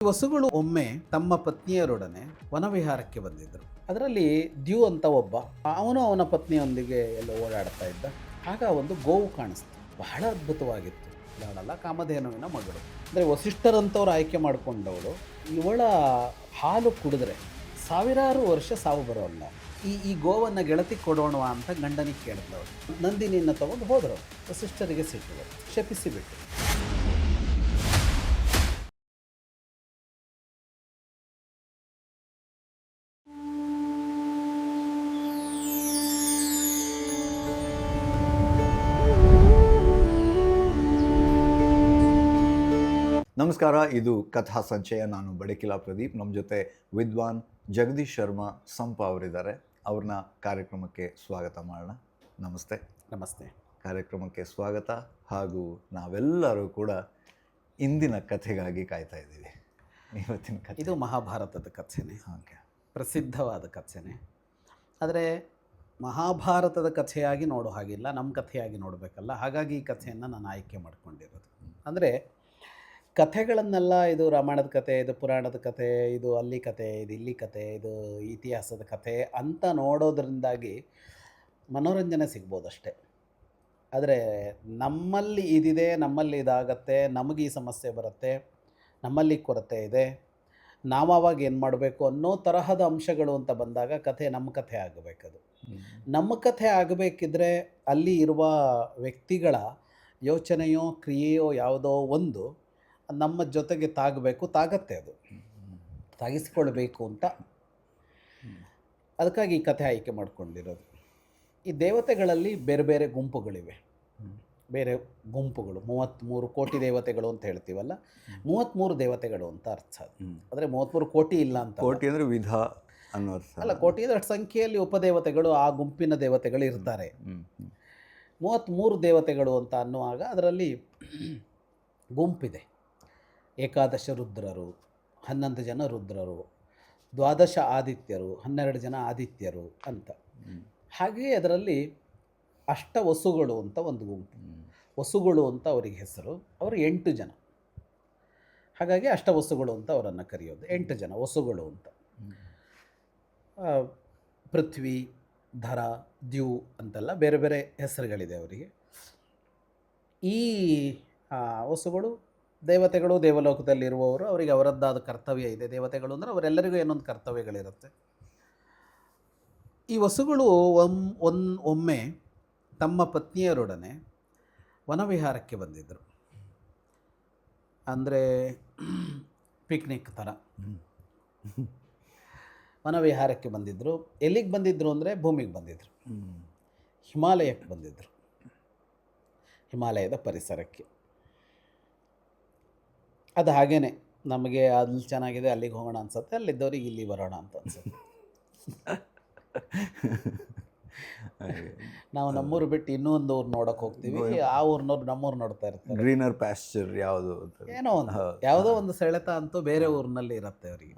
ವಸುಗಳು ಒಮ್ಮೆ ತಮ್ಮ ಪತ್ನಿಯರೊಡನೆ ವನವಿಹಾರಕ್ಕೆ ಬಂದಿದ್ದರು. ಅದರಲ್ಲಿ ದ್ಯೂ ಅಂತ ಒಬ್ಬ, ಅವನು ಅವನ ಪತ್ನಿಯೊಂದಿಗೆ ಎಲ್ಲ ಓಡಾಡ್ತಾ ಇದ್ದ. ಆಗ ಒಂದು ಗೋವು ಕಾಣಿಸ್ತು. ಬಹಳ ಅದ್ಭುತವಾಗಿತ್ತು. ಅವಳಲ್ಲ ಕಾಮಧೇನುವಿನ ಮಗಳು, ಅಂದರೆ ವಸಿಷ್ಠರಂತವ್ರು ಆಯ್ಕೆ ಮಾಡಿಕೊಂಡವಳು. ಇವಳ ಹಾಲು ಕುಡಿದ್ರೆ ಸಾವಿರಾರು ವರ್ಷ ಸಾವು ಬರೋಲ್ಲ. ಈ ಗೋವನ್ನು ಗೆಳತಿ ಕೊಡೋಣ ಅಂತ ಗಂಡನಿಗೆ ಕೇಳಿದವರು. ನಂದಿನಿಯನ್ನು ತಗೊಂಡು ಹೋದರು. ವಸಿಷ್ಠರಿಗೆ ಸಿಟ್ಟು, ಶಪಿಸಿಬಿಟ್ಟು. ನಮಸ್ಕಾರ, ಇದು ಕಥಾ ಸಂಚಯ. ನಾನು ಬಡಕಿಲಾ ಪ್ರದೀಪ್. ನಮ್ಮ ಜೊತೆ ವಿದ್ವಾನ್ ಜಗದೀಶ್ ಶರ್ಮಾ ಸಂಪ ಅವರಿದ್ದಾರೆ. ಅವ್ರನ್ನ ಕಾರ್ಯಕ್ರಮಕ್ಕೆ ಸ್ವಾಗತ ಮಾಡೋಣ. ನಮಸ್ತೆ. ನಮಸ್ತೆ. ಕಾರ್ಯಕ್ರಮಕ್ಕೆ ಸ್ವಾಗತ. ಹಾಗೂ ನಾವೆಲ್ಲರೂ ಕೂಡ ಇಂದಿನ ಕಥೆಗಾಗಿ ಕಾಯ್ತಾ ಇದ್ದೀವಿ. ಇವತ್ತಿನ ಕಥೆ ಇದು ಮಹಾಭಾರತದ ಕಥೆನೇ. ಓಕೆ, ಪ್ರಸಿದ್ಧವಾದ ಕಥೆನೇ. ಆದರೆ ಮಹಾಭಾರತದ ಕಥೆಯಾಗಿ ನೋಡೋ ಹಾಗಿಲ್ಲ, ನಮ್ಮ ಕಥೆಯಾಗಿ ನೋಡಬೇಕಲ್ಲ. ಹಾಗಾಗಿ ಈ ಕಥೆಯನ್ನು ನಾನು ಆಯ್ಕೆ ಮಾಡ್ಕೊಂಡಿರೋದು. ಅಂದರೆ ಕಥೆಗಳನ್ನೆಲ್ಲ, ಇದು ರಾಮಾಯಣದ ಕಥೆ, ಇದು ಪುರಾಣದ ಕಥೆ, ಇದು ಅಲ್ಲಿ ಕಥೆ, ಇದು ಇಲ್ಲಿ ಕಥೆ, ಇದು ಇತಿಹಾಸದ ಕಥೆ ಅಂತ ನೋಡೋದ್ರಿಂದಾಗಿ ಮನೋರಂಜನೆ ಸಿಗ್ಬೋದಷ್ಟೆ. ಆದರೆ ನಮ್ಮಲ್ಲಿ ಇದಿದೆ, ನಮ್ಮಲ್ಲಿ ಇದಾಗತ್ತೆ, ನಮಗೆ ಈ ಸಮಸ್ಯೆ ಬರುತ್ತೆ, ನಮ್ಮಲ್ಲಿ ಕೊರತೆ ಇದೆ, ನಾವು ಆವಾಗ ಏನು ಮಾಡಬೇಕು ಅನ್ನೋ ತರಹದ ಅಂಶಗಳು ಅಂತ ಬಂದಾಗ ಕಥೆ ನಮ್ಮ ಕಥೆ ಆಗಬೇಕದು. ನಮ್ಮ ಕಥೆ ಆಗಬೇಕಿದ್ರೆ ಅಲ್ಲಿ ಇರುವ ವ್ಯಕ್ತಿಗಳ ಯೋಚನೆಯೋ ಕ್ರಿಯೆಯೋ ಯಾವುದೋ ಒಂದು ನಮ್ಮ ಜೊತೆಗೆ ತಾಗತ್ತೆ. ಅದು ತಾಗಿಸ್ಕೊಳ್ಬೇಕು ಅಂತ ಅದಕ್ಕಾಗಿ ಈ ಕಥೆ ಆಯ್ಕೆ ಮಾಡ್ಕೊಂಡಿರೋದು. ಈ ದೇವತೆಗಳಲ್ಲಿ ಬೇರೆ ಬೇರೆ ಗುಂಪುಗಳಿವೆ, ಬೇರೆ ಗುಂಪುಗಳು. 33 ಕೋಟಿ ದೇವತೆಗಳು ಅಂತ ಹೇಳ್ತೀವಲ್ಲ, 33 ದೇವತೆಗಳು ಅಂತ ಅರ್ಥ. ಅಂದರೆ 33 ಕೋಟಿ ಇಲ್ಲ ಅಂತ. ಕೋಟಿ ಅಂದರೆ ವಿಧ ಅನ್ನೋ ಅರ್ಥ ಅಲ್ಲ, ಕೋಟಿ ಅಂದರೆ ಸಂಖ್ಯೆಯಲ್ಲಿ ಉಪದೇವತೆಗಳು, ಆ ಗುಂಪಿನ ದೇವತೆಗಳು ಇರ್ತಾರೆ. 33 ದೇವತೆಗಳು ಅಂತ ಅನ್ನುವಾಗ ಅದರಲ್ಲಿ ಗುಂಪಿದೆ. 11 ರುದ್ರರು, 11 ಜನ ರುದ್ರರು, 12 ಆದಿತ್ಯರು, 12 ಜನ ಆದಿತ್ಯರು ಅಂತ. ಹಾಗೆಯೇ ಅದರಲ್ಲಿ ಅಷ್ಟವಸುಗಳು ಅಂತ ಒಂದು ಗುಂಪು. ವಸುಗಳು ಅಂತ ಅವರಿಗೆ ಹೆಸರು. ಅವರು 8 ಜನ. ಹಾಗಾಗಿ ಅಷ್ಟವಸುಗಳು ಅಂತ ಅವರನ್ನು ಕರೆಯೋದು. 8 ಜನ ವಸುಗಳು ಅಂತ. ಪೃಥ್ವಿ, ಧರ, ದ್ಯೂ ಅಂತೆಲ್ಲ ಬೇರೆ ಬೇರೆ ಹೆಸರುಗಳಿದೆ ಅವರಿಗೆ. ಈ ವಸುಗಳು ದೇವತೆಗಳು, ದೇವಲೋಕದಲ್ಲಿರುವವರು. ಅವರಿಗೆ ಅವರದ್ದಾದ ಕರ್ತವ್ಯ ಇದೆ. ದೇವತೆಗಳು ಅಂದರೆ ಅವರೆಲ್ಲರಿಗೂ ಏನೊಂದು ಕರ್ತವ್ಯಗಳಿರುತ್ತೆ. ಈ ವಸುಗಳು ಒಮ್ಮೆ ತಮ್ಮ ಪತ್ನಿಯರೊಡನೆ ವನವಿಹಾರಕ್ಕೆ ಬಂದಿದ್ದರು. ಅಂದರೆ ಪಿಕ್ನಿಕ್ ಥರ ವನವಿಹಾರಕ್ಕೆ ಬಂದಿದ್ದರು. ಎಲ್ಲಿಗೆ ಬಂದಿದ್ದರು ಅಂದರೆ ಭೂಮಿಗೆ ಬಂದಿದ್ದರು, ಹಿಮಾಲಯಕ್ಕೆ ಬಂದಿದ್ದರು, ಹಿಮಾಲಯದ ಪರಿಸರಕ್ಕೆ. ಅದು ಹಾಗೇ ನಮಗೆ ಅಲ್ಲಿ ಚೆನ್ನಾಗಿದೆ ಅಲ್ಲಿಗೆ ಹೋಗೋಣ ಅನ್ಸುತ್ತೆ, ಅಲ್ಲಿದ್ದವ್ರಿಗೆ ಇಲ್ಲಿ ಬರೋಣ ಅಂತ ಅನ್ಸುತ್ತೆ. ನಾವು ನಮ್ಮೂರು ಬಿಟ್ಟು ಇನ್ನೂ ಒಂದು ಊರು ನೋಡೋಕೆ ಹೋಗ್ತೀವಿ, ಆ ಊರಿನವ್ರು ನಮ್ಮೂರು ನೋಡ್ತಾ ಇರ್ತಾರೆ. ಗ್ರೀನರ್ ಪ್ಯಾಸ್ಚರ್ ಯಾವುದು, ಏನೋ ಒಂದು ಯಾವುದೋ ಒಂದು ಸೆಳೆತ ಅಂತೂ ಬೇರೆ ಊರಿನಲ್ಲಿ ಇರುತ್ತೆ ಅವರಿಗೆ.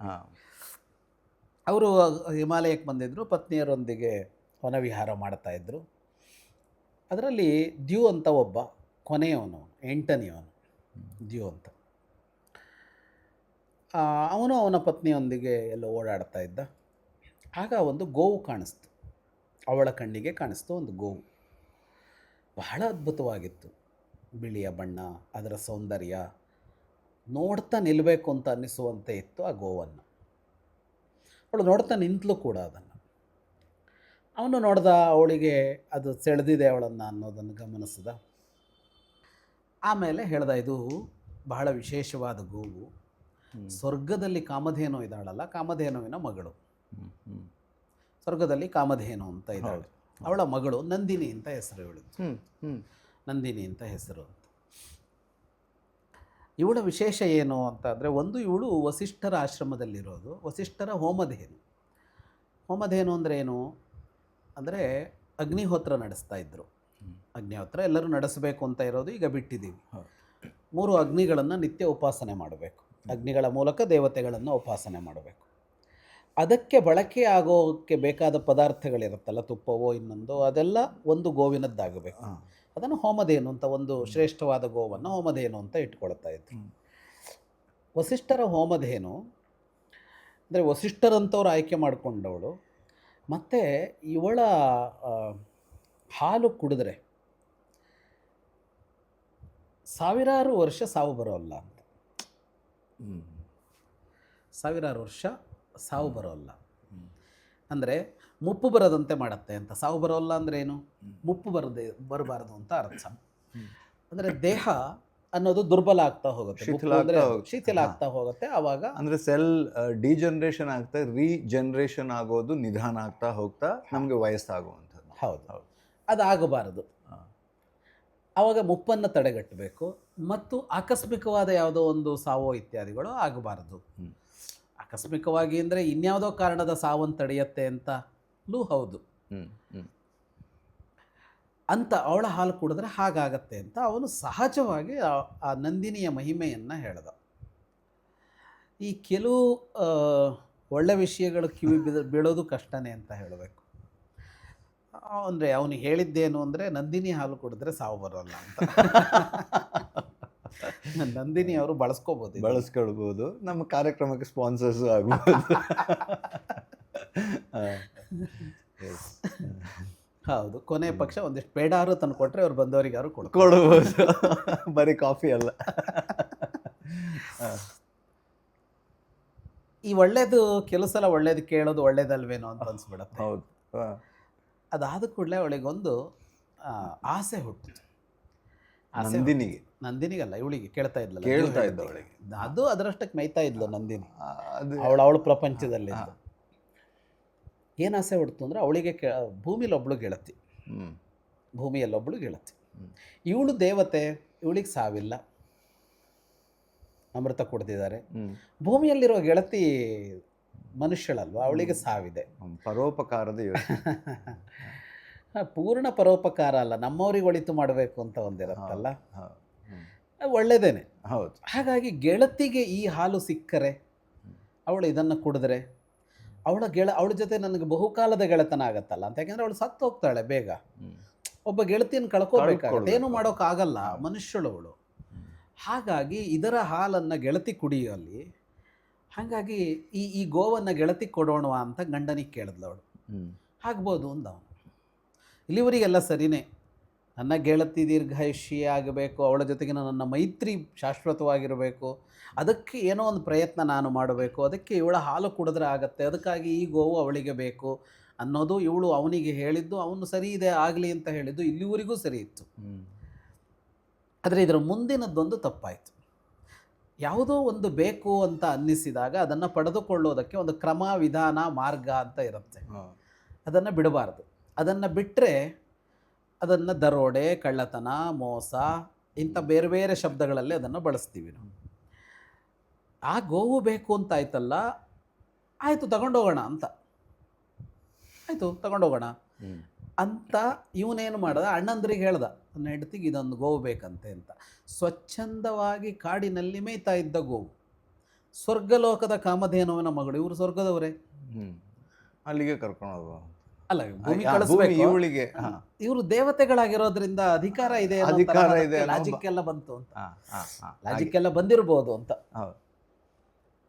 ಅವರು ಹಿಮಾಲಯಕ್ಕೆ ಬಂದಿದ್ದರು, ಪತ್ನಿಯರೊಂದಿಗೆ ವನವಿಹಾರ ಮಾಡ್ತಾಯಿದ್ರು. ಅದರಲ್ಲಿ ದ್ಯೂ ಅಂತ ಒಬ್ಬ, ಕೊನೆಯವನು, 8ನೇಯವನು ದ್ಯೂ ಅಂತ. ಅವನು ಅವನ ಪತ್ನಿಯೊಂದಿಗೆ ಎಲ್ಲ ಓಡಾಡ್ತಾ ಇದ್ದ. ಆಗ ಒಂದು ಗೋವು ಕಾಣಿಸ್ತು. ಅವಳ ಕಣ್ಣಿಗೆ ಕಾಣಿಸ್ತು ಒಂದು ಗೋವು. ಬಹಳ ಅದ್ಭುತವಾಗಿತ್ತು. ಬಿಳಿಯ ಬಣ್ಣ, ಅದರ ಸೌಂದರ್ಯ ನೋಡ್ತಾ ನಿಲ್ಲಬೇಕು ಅಂತ ಅನ್ನಿಸುವಂತೆ ಇತ್ತು ಆ ಗೋವನ್ನು. ಅವಳು ನೋಡ್ತಾ ನಿಂತಲು ಕೂಡ ಅದನ್ನು. ಅವನು ನೋಡ್ದ, ಅವಳಿಗೆ ಅದು ಸೆಳೆದಿದೆ ಅವಳನ್ನು ಅನ್ನೋದನ್ನು ಗಮನಿಸಿದ. ಆಮೇಲೆ ಹೇಳ್ದ, ಇದು ಬಹಳ ವಿಶೇಷವಾದ ಗೋವು. ಸ್ವರ್ಗದಲ್ಲಿ ಕಾಮಧೇನು ಇದ್ದಾಳಲ್ಲ, ಕಾಮಧೇನುವಿನ ಮಗಳು. ಸ್ವರ್ಗದಲ್ಲಿ ಕಾಮಧೇನು ಅಂತ ಇದ್ದಾಳೆ, ಅವಳ ಮಗಳು ನಂದಿನಿ ಅಂತ ಹೆಸರು. ಇವಳಿದ್ದು ನಂದಿನಿ ಅಂತ ಹೆಸರು ಅಂತ. ಇವಳ ವಿಶೇಷ ಏನು ಅಂತ ಅಂದರೆ, ಒಂದು, ಇವಳು ವಸಿಷ್ಠರ ಆಶ್ರಮದಲ್ಲಿರೋದು. ವಸಿಷ್ಠರ ಹೋಮಧೇನು. ಹೋಮಧೇನು ಅಂದರೆ ಏನು ಅಂದರೆ, ಅಗ್ನಿಹೋತ್ರ ನಡೆಸ್ತಾ ಇದ್ದರು. ಅಗ್ನಿಹೋತ್ರ ಎಲ್ಲರೂ ನಡೆಸಬೇಕು ಅಂತ ಇರೋದು, ಈಗ ಬಿಟ್ಟಿದ್ದೀವಿ. 3 ಅಗ್ನಿಗಳನ್ನು ನಿತ್ಯ ಉಪಾಸನೆ ಮಾಡಬೇಕು. ಅಗ್ನಿಗಳ ಮೂಲಕ ದೇವತೆಗಳನ್ನು ಉಪಾಸನೆ ಮಾಡಬೇಕು. ಅದಕ್ಕೆ ಬಳಕೆ ಆಗೋಕ್ಕೆ ಬೇಕಾದ ಪದಾರ್ಥಗಳಿರುತ್ತಲ್ಲ, ತುಪ್ಪವೋ ಇನ್ನೊಂದು, ಅದೆಲ್ಲ ಒಂದು ಗೋವಿನದ್ದಾಗಬೇಕು. ಅದನ್ನು ಹೋಮಧೇನು ಅಂತ, ಒಂದು ಶ್ರೇಷ್ಠವಾದ ಗೋವನ್ನು ಹೋಮಧೇನು ಅಂತ ಇಟ್ಕೊಳ್ತಾ ಇದ್ರು. ವಸಿಷ್ಠರ ಹೋಮಧೇನು ಅಂದರೆ ವಸಿಷ್ಠರಂಥವ್ರು ಆಯ್ಕೆ ಮಾಡಿಕೊಂಡವಳು, ಮತ್ತು ಇವಳ ಹಾಲು ಕುಡಿದ್ರೆ ಸಾವಿರಾರು ವರ್ಷ ಸಾವು ಬರೋಲ್ಲ ಅಂತ. ಸಾವಿರಾರು ವರ್ಷ ಸಾವು ಬರೋಲ್ಲ ಅಂದರೆ ಮುಪ್ಪು ಬರದಂತೆ ಮಾಡುತ್ತೆ ಅಂತ. ಸಾವು ಬರೋಲ್ಲ ಅಂದರೆ ಏನು? ಮುಪ್ಪು ಬರಬಾರದು ಅಂತ ಅರ್ಥ. ಅಂದರೆ ದೇಹ ಅನ್ನೋದು ದುರ್ಬಲ ಆಗ್ತಾ ಹೋಗುತ್ತೆ, ಶಿಥಿಲ ಆಗ್ತಾ ಹೋಗುತ್ತೆ. ಆವಾಗ ಅಂದರೆ ಸೆಲ್ ಡಿಜನರೇಷನ್ ಆಗ್ತಾ ರೀಜನರೇಷನ್ ಆಗೋದು ನಿಧಾನ ಆಗ್ತಾ ಹೋಗ್ತಾ ನಮಗೆ ವಯಸ್ಸಾಗುವಂಥದ್ದು. ಹೌದು ಹೌದು, ಅದಾಗಬಾರದು. ಆವಾಗ ಮುಪ್ಪನ್ನು ತಡೆಗಟ್ಟಬೇಕು ಮತ್ತು ಆಕಸ್ಮಿಕವಾದ ಯಾವುದೋ ಒಂದು ಸಾವೋ ಇತ್ಯಾದಿಗಳು ಆಗಬಾರದು. ಆಕಸ್ಮಿಕವಾಗಿ ಅಂದರೆ ಇನ್ಯಾವುದೋ ಕಾರಣದ ಸಾವನ್ನು ತಡೆಯುತ್ತೆ ಅಂತಲೂ ಹೌದು. ಅಂತ ಅವಳ ಹಾಲು ಕುಡಿದ್ರೆ ಹಾಗಾಗತ್ತೆ ಅಂತ ಅವನು ಸಹಜವಾಗಿ ಆ ನಂದಿನಿಯ ಮಹಿಮೆಯನ್ನು ಹೇಳ್ದ. ಈ ಕೆಲವು ಒಳ್ಳೆ ವಿಷಯಗಳು ಕಿವಿ ಬೀಳೋದು ಕಷ್ಟನೇ ಅಂತ ಹೇಳಬೇಕು. ಅಂದರೆ ಅವನು ಹೇಳಿದ್ದೇನು ಅಂದರೆ ನಂದಿನಿ ಹಾಲು ಕುಡಿದ್ರೆ ಸಾವು ಬರೋಲ್ಲ ಅಂತ. ನಂದಿನಿ ಅವರು ಬಳಸ್ಕೊಳ್ಬೋದು, ನಮ್ಮ ಕಾರ್ಯಕ್ರಮಕ್ಕೆ ಸ್ಪಾನ್ಸರ್ಸು ಆಗ್ಬೋದು. ಹೌದು, ಕೊನೆ ಪಕ್ಷ ಒಂದಿಷ್ಟು ಪೇಡಾರು ತಂದು ಕೊಟ್ಟರೆ ಅವ್ರು ಬಂದವರಿಗಾರು ಕೊಡ್ಬೋದು, ಬರೀ ಕಾಫಿ ಅಲ್ಲ. ಈ ಒಳ್ಳೇದು ಕೆಲವು ಸಲ ಒಳ್ಳೇದು ಕೇಳೋದು ಒಳ್ಳೇದಲ್ವೇನೋ ಅಂತ ಅನ್ಸ್ಬಿಡತ್ತೆ. ಹೌದು. ಅದಾದ ಕೂಡಲೇ ಅವಳಿಗೊಂದು ಆಸೆ ಹುಟ್ಟಿತು. ನಂದಿನಿಗಲ್ಲ, ಇವಳಿಗೆ ಕೇಳ್ತಾ ಇದ್ಲಲ್ಲ, ಅವಳಿಗೆ ಅದು ಅದರಷ್ಟಕ್ಕೆ ಮೈತಾ ಇದ್ಲು ನಂದಿನಿ. ಅವಳ ಪ್ರಪಂಚದಲ್ಲಿ ಏನು ಆಸೆ ಹುಡ್ತು ಅಂದರೆ ಅವಳಿಗೆ ಭೂಮಿಲೊಬ್ಳು ಗೆಳತಿ, ಭೂಮಿಯಲ್ಲೊಬ್ಳು ಗೆಳತಿ. ಇವಳು ದೇವತೆ, ಇವಳಿಗೆ ಸಾವಿಲ್ಲ, ಅಮೃತ ಕುಡ್ದಿದ್ದಾರೆ. ಭೂಮಿಯಲ್ಲಿರೋ ಗೆಳತಿ ಮನುಷ್ಯಳಲ್ವ, ಅವಳಿಗೆ ಸಾವಿದೆ. ಪರೋಪಕಾರದ ಪೂರ್ಣ ಪರೋಪಕಾರ ಅಲ್ಲ, ನಮ್ಮವ್ರಿಗೆ ಒಳಿತು ಮಾಡಬೇಕು ಅಂತ ಒಂದಿರತ್ತಲ್ಲ, ಒಳ್ಳೆಯದೇನೆ. ಹೌದು. ಹಾಗಾಗಿ ಗೆಳತಿಗೆ ಈ ಹಾಲು ಸಿಕ್ಕರೆ, ಅವಳು ಇದನ್ನು ಕುಡಿದ್ರೆ ಅವಳ ಜೊತೆ ನನಗೆ ಬಹುಕಾಲದ ಗೆಳೆತನ ಆಗತ್ತಲ್ಲ ಅಂತ. ಯಾಕೆಂದರೆ ಅವಳು ಸತ್ತು ಹೋಗ್ತಾಳೆ ಬೇಗ. ಒಬ್ಬ ಗೆಳತಿಯನ್ನು ಕಳ್ಕೋಬೇಕಾಗತ್ತೆ, ಏನು ಮಾಡೋಕ್ಕಾಗಲ್ಲ, ಮನುಷ್ಯಳು ಅವಳು. ಹಾಗಾಗಿ ಇದರ ಹಾಲನ್ನು ಗೆಳತಿ ಕುಡಿಯುವಲ್ಲಿ, ಹಾಗಾಗಿ ಈ ಗೋವನ್ನು ಗೆಳತಿ ಕೊಡೋಣ ಅಂತ ಗಂಡನಿಗೆ ಕೇಳಿದ್ಲು ಅವಳು. ಆಗ್ಬೋದು ಅಂದ ಅವನು. ಇಲ್ಲಿವರಿಗೆಲ್ಲ ಸರಿನೇ, ನನ್ನ ಗೆಳತಿ ದೀರ್ಘಾಯುಷ್ಯ ಆಗಬೇಕು, ಅವಳ ಜೊತೆಗಿನ ನನ್ನ ಮೈತ್ರಿ ಶಾಶ್ವತವಾಗಿರಬೇಕು, ಅದಕ್ಕೆ ಏನೋ ಒಂದು ಪ್ರಯತ್ನ ನಾನು ಮಾಡಬೇಕು, ಅದಕ್ಕೆ ಇವಳ ಹಾಲು ಕುಡಿದ್ರೆ ಆಗತ್ತೆ, ಅದಕ್ಕಾಗಿ ಈ ಗೋವು ಅವಳಿಗೆ ಬೇಕು ಅನ್ನೋದು ಇವಳು ಅವನಿಗೆ ಹೇಳಿದ್ದು. ಅವನು ಸರಿ ಇದೆ ಆಗಲಿ ಅಂತ ಹೇಳಿದ್ದು ಇಲ್ಲಿವರೆಗೂ ಸರಿ ಇತ್ತು. ಆದರೆ ಇದರ ಮುಂದಿನದ್ದೊಂದು ತಪ್ಪಾಯಿತು. ಯಾವುದೋ ಒಂದು ಬೇಕು ಅಂತ ಅನ್ನಿಸಿದಾಗ ಅದನ್ನು ಪಡೆದುಕೊಳ್ಳೋದಕ್ಕೆ ಒಂದು ಕ್ರಮ, ವಿಧಾನ, ಮಾರ್ಗ ಅಂತ ಇರುತ್ತೆ. ಅದನ್ನು ಬಿಡಬಾರ್ದು. ಅದನ್ನು ಬಿಟ್ಟರೆ ಅದನ್ನು ದರೋಡೆ, ಕಳ್ಳತನ, ಮೋಸ ಇಂಥ ಬೇರೆ ಬೇರೆ ಶಬ್ದಗಳಲ್ಲಿ ಅದನ್ನು ಬಳಸ್ತೀವಿ ನಾವು. ಆ ಗೋವು ಬೇಕು ಅಂತ ಆಯ್ತಲ್ಲ, ಆಯಿತು ತಗೊಂಡೋಗೋಣ ಅಂತ, ಆಯಿತು ತಗೊಂಡೋಗೋಣ ಅಂತ ಇವನೇನು ಮಾಡ್ದ, ಅಣ್ಣಂದ್ರಿಗೆ ಹೇಳ್ದ, ನನ್ನ ಹೆಂಡತಿಗೆ ಇದೊಂದು ಗೋವು ಬೇಕಂತೆ ಅಂತ. ಸ್ವಚ್ಛಂದವಾಗಿ ಕಾಡಿನಲ್ಲಿ ಮೇಯ್ತಾ ಇದ್ದ ಗೋವು, ಸ್ವರ್ಗಲೋಕದ ಕಾಮಧೇನುವಿನ ಮಗಳು. ಇವರು ಸ್ವರ್ಗದವರೇ, ಅಲ್ಲಿಗೆ ಕರ್ಕೊಂಡು ಹೋಗುವ ಅಲ್ಲ, ಭೂಮಿ ಕಳಿಸ್ಬೇಕು ಇವಳಿಗೆ. ಇವರು ದೇವತೆಗಳಾಗಿರೋದ್ರಿಂದ ಅಧಿಕಾರ ಇದೆ, ಲಾಜಿಕ್ ಎಲ್ಲ ಬಂತು ಅಂತ, ಲಾಜಿಕ್ ಎಲ್ಲ ಬಂದಿರಬಹುದು ಅಂತ.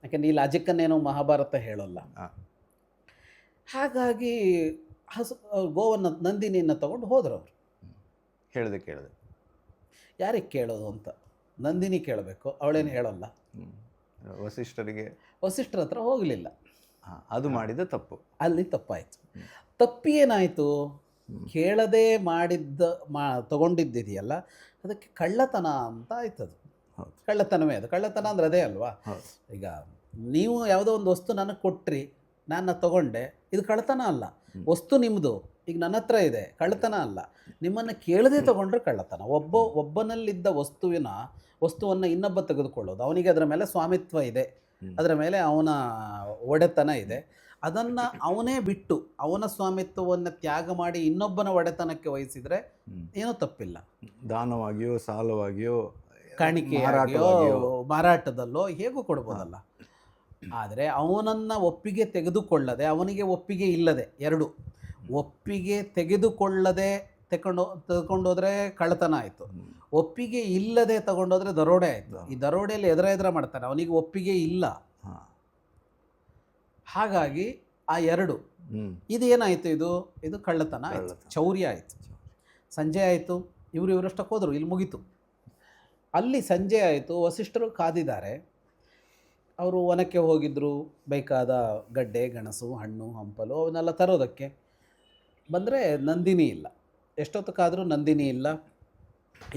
ಯಾಕೆಂದ್ರೆ ಈ ಲಾಜಿಕ್ಕನ್ನೇನೋ ಮಹಾಭಾರತ ಹೇಳೋಲ್ಲ. ಹಾಗಾಗಿ ಗೋವನ್ನು, ನಂದಿನಿಯನ್ನು ತಗೊಂಡು ಹೋದ್ರು ಅವರು. ಕೇಳಿದೆ ಯಾರಿಗೆ ಕೇಳೋದು ಅಂತ ನಂದಿನಿ ಕೇಳಬೇಕು, ಅವಳೇನು ಹೇಳೋಲ್ಲ. ವಸಿಷ್ಠರ ಹತ್ರ ಹೋಗಲಿಲ್ಲ. ಅದು ಮಾಡಿದ ತಪ್ಪು, ಅಲ್ಲಿ ತಪ್ಪಾಯಿತು. ತಪ್ಪಿ ಏನಾಯಿತು, ಕೇಳದೆ ತಗೊಂಡಿದ್ದಿದೆಯಲ್ಲ, ಅದಕ್ಕೆ ಕಳ್ಳತನ ಅಂತ ಆಯ್ತದು. ಕಳ್ಳತನವೇ ಅದು. ಕಳ್ಳತನ ಅಂದರೆ ಅದೇ ಅಲ್ವಾ. ಈಗ ನೀವು ಯಾವುದೋ ಒಂದು ವಸ್ತು ನನಗೆ ಕೊಟ್ರಿ, ನಾನು ತಗೊಂಡೆ, ಇದು ಕಳ್ಳತನ ಅಲ್ಲ. ವಸ್ತು ನಿಮ್ಮದು, ಈಗ ನನ್ನ ಹತ್ರ ಇದೆ, ಕಳ್ಳತನ ಅಲ್ಲ. ನಿಮ್ಮನ್ನು ಕೇಳದೆ ತಗೊಂಡ್ರೆ ಕಳ್ಳತನ. ಒಬ್ಬನಲ್ಲಿದ್ದ ವಸ್ತುವನ್ನು ಇನ್ನೊಬ್ಬ ತೆಗೆದುಕೊಳ್ಳೋದು, ಅವನಿಗೆ ಅದರ ಮೇಲೆ ಸ್ವಾಮಿತ್ವ ಇದೆ, ಅದರ ಮೇಲೆ ಅವನ ಒಡೆತನ ಇದೆ. ಅದನ್ನು ಅವನೇ ಬಿಟ್ಟು ಅವನ ಸ್ವಾಮಿತ್ವವನ್ನು ತ್ಯಾಗ ಮಾಡಿ ಇನ್ನೊಬ್ಬನ ಒಡೆತನಕ್ಕೆ ವಹಿಸಿದರೆ ಏನೂ ತಪ್ಪಿಲ್ಲ. ದಾನವಾಗಿಯೋ, ಸಾಲವಾಗಿಯೋ, ಕಾಣಿಕೆಯಾಗಿಯೋ, ಮಾರಾಟದಲ್ಲೋ ಹೇಗೂ ಕೊಡ್ಬೋದಲ್ಲ. ಆದರೆ ಅವನನ್ನು ಒಪ್ಪಿಗೆ ತೆಗೆದುಕೊಳ್ಳದೆ, ಅವನಿಗೆ ಒಪ್ಪಿಗೆ ಇಲ್ಲದೆ, ಎರಡು ಒಪ್ಪಿಗೆ ತೆಗೆದುಕೊಳ್ಳದೆ ತಗೊಂಡೋದ್ರೆ ಕಳ್ಳತನ ಆಯಿತು. ಒಪ್ಪಿಗೆ ಇಲ್ಲದೆ ತಗೊಂಡೋದ್ರೆ ದರೋಡೆ ಆಯಿತು. ಈ ದರೋಡೆಯಲ್ಲಿ ಎದುರ ಮಾಡ್ತಾನೆ, ಅವನಿಗೆ ಒಪ್ಪಿಗೆ ಇಲ್ಲ. ಹಾಗಾಗಿ ಆ ಎರಡು ಇದು ಏನಾಯಿತು, ಇದು ಕಳ್ಳತನ ಆಯಿತು, ಚೌರ್ಯ ಆಯಿತು. ಸಂಜೆ ಆಯಿತು, ಇವರಷ್ಟಕ್ಕೆ ಹೋದರು, ಇಲ್ಲಿ ಮುಗೀತು. ಅಲ್ಲಿ ಸಂಜೆ ಆಯಿತು, ವಸಿಷ್ಠರು ಕಾದಿದ್ದಾರೆ. ಅವರು ವನಕ್ಕೆ ಹೋಗಿದ್ದರು, ಬೇಕಾದ ಗಡ್ಡೆ ಗೆಣಸು ಹಣ್ಣು ಹಂಪಲು ಅವನ್ನೆಲ್ಲ ತರೋದಕ್ಕೆ ಬಂದರೆ ನಂದಿನಿ ಇಲ್ಲ. ಎಷ್ಟೊತ್ತಕ್ಕಾದರೂ ನಂದಿನಿ ಇಲ್ಲ.